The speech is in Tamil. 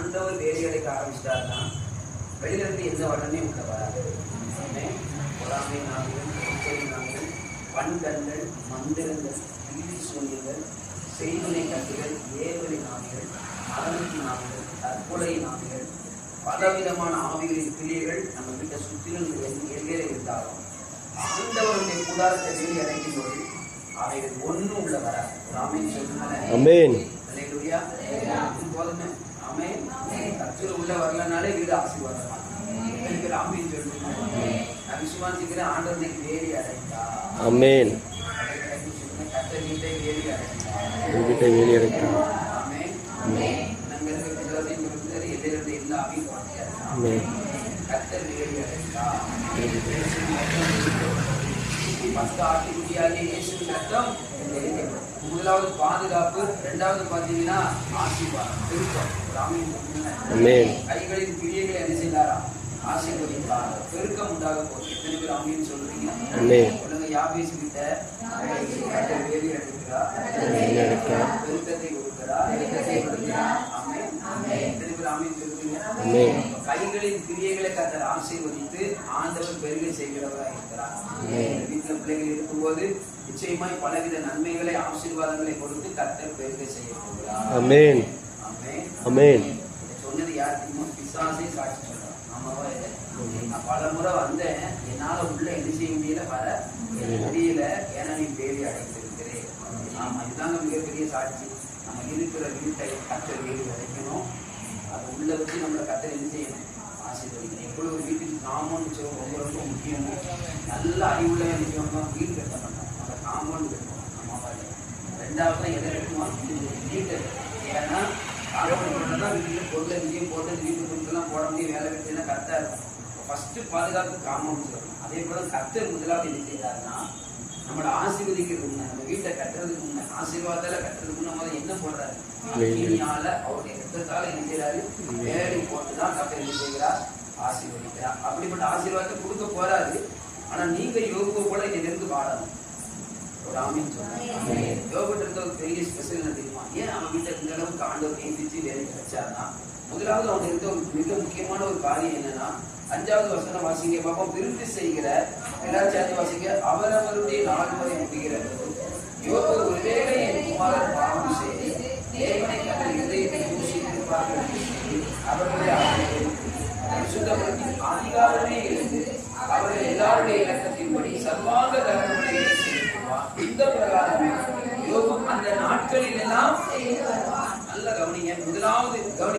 ஆண்டவர் வேலை அடைக்க ஆரம்பிச்சிட்டாருன்னா வெளியில இருந்து எந்த வளமே உள்ள வராது. பொறாமை நாவிகள், எச்சரி நாவிகள், பண்கண்கள், மந்திரங்கள், பில்லி சூன்யங்கள், செய்வனை கட்டுகள், ஏவலை நாவிகள், மரணத்தின் நாவிகள், தற்கொலை நாவிகள், பலவிதமான ஆவிகளின் கிரியைகள் நம்ம வீட்டை சுற்றிலும் எங்கே இருந்தாலும் ஆண்டவருடைய கூடாரத்தை வேலி அடைக்கும் போது அவைகள் ஒன்றும் உள்ள வராது. ஆமென் சொல்லுங்க. போதுமே. ஆமென். கர்த்தர் உள்ள வரலனாலே வீடு ஆசீர்வாதமா. ஆமென் சொல்லுங்க. நான் விசுவாசிக்கிறேன் ஆண்டவர் வேலி அடைந்தா. ஆமென். கர்த்தர் வீட்டை வேலி அடைந்தா. வீட்டை வேலி அடைந்தா. ஆமென். ஆமென். நம்ம விசுவாசியும் இருக்கிறது எதிரிலிருந்து எல்லா ஆவியும் வாங்கியாரு. ஆமென். கர்த்தர் வேலி அடைந்தா. பத்து ஆட்டுக்குட்டியாகிய இயேசுவின் ரத்தம் முதலாவது பாதுகாப்பு, இரண்டாவது பார்த்தீங்கன்னா ஆசீர்வாதம், பெருக்கம். கைகளின் கிரியைகளை என்ன செய்தாரா? ஆசீர்வதித்தார். பெருக்கம் உண்டாக போகுது. எத்தனை பேர் ஆமீன் சொல்றீங்க? சொல்லுங்க. யாபேசு கிட்ட வேலி அடைக்கிறார், பெருக்கத்தை கொடுக்கிறார். எத்தனை பேர் ஆமீன் சொல்றீங்க? கைகளின் கிரியைகளை கர்த்தர் ஆசீர்வதித்து ஆண்டவர் பெருகை செய்கிறவராக இருக்கிறார். வீட்டுல பிள்ளைகள் இருக்கும்போது நிச்சயமாய் பலவித நன்மைகளை ஆசீர்வாதங்களை கொடுத்து கர்த்தர் பெருகை செய்ய போகிறார். ஆமென். ஆமென். சொன்னது யார் தெரியுமா? பிசாசே சாட்சி சொல்றான். ஆமாவா? நான் பல முறை வந்தேன், என்னால உள்ள என்ன செய்ய முடியல, வர முடியல, ஏன்னா நீ வேலி அடைந்திருக்கிறேன். ஆமா, இதுதாங்க மிகப்பெரிய சாட்சி. நம்ம இருக்கிற வீட்டை கர்த்தர் வேலி அடைக்கணும். அது உள்ள வச்சு நம்மளை கர்த்தர் என்ன செய்யணும்? ஆசீர்வதிக்கணும். எப்பொழுது ஒரு வீட்டுக்கு காம்பவுண்ட் ரொம்ப ரொம்ப முக்கியம். நல்ல அறிவுள்ள நிச்சயம் வீடு கட்ட மாட்டோம், அந்த காம்பவுண்ட் கட்டணும். ஆமாவா? ரெண்டாவது எதை கட்டுவோம்? வீட்டு. ஏன்னா காம்பவுண்ட் தான் வீட்டில் பொருளை நிச்சயம் போட்டு வீட்டு பொருட்கள்லாம் போட முடியும். வேலை கட்டினா கரெக்டாக இருக்கும். ஃபர்ஸ்ட் பாதுகாப்பு காம்பவுண்ட் சொல்லணும். அதே போல கர்த்தர் முதலாவது என்ன செய்யறாருன்னா, நம்மளை ஆசீர்வதிக்கிறது முன்ன, நம்ம வீட்டை கட்டுறதுக்கு முன்ன, ஆசீர்வாதத்தால கட்டுறதுக்கு முன்ன முதல்ல என்ன போடுறாரு? இனியால அவருடைய ரத்தத்தால என்ன செய்யறாரு? வேலை போட்டுதான் கர்த்தர் என்ன செய்கிறார்? ஆசீர்வதிக்கிறார். அப்படிப்பட்ட ஆசீர்வாதத்தை கொடுக்க போறாரு. ஆனா நீங்க யோகோ போல இங்க இருந்து வாழணும். ஒரு ஆமீன் சொல்லுங்க. யோகட்டு இருக்க ஒரு பெரிய ஸ்பெஷல் என்ன தெரியுமா? ஏன் அவன் வீட்டை இந்த அளவுக்கு ஆண்டவர் நேசிச்சு வேலை கிடைச்சாருன்னா, முதலாவது அவன் இருக்க ஒரு மிக முக்கியமான ஒரு காரியம் என்னன்னா, 5வது வசனம் வாசிங்க பாப்போம். விரும்பி செய்கிற எல்லாரும் சேர்ந்து வாசிங்க. அவரவருடைய நாள் முறை முடிகிறது. யோக ஒருவேளை என் குமாரன் பாவம் செய்து தேவனை தங்கள் இதயத்தை பூசித்திருப்பார்கள். அவர்களுடைய சுத்தப்படுத்தி அதிகாரமே இருந்து அவர்கள் எல்லாருடைய இலக்கத்தின்படி சர்வாங்க தர்மங்களை செய்வார். இந்த பிரகாரமே யோகம் அந்த நாட்களில் எல்லாம் நல்ல கவனிங்க. முதலாவது கவனி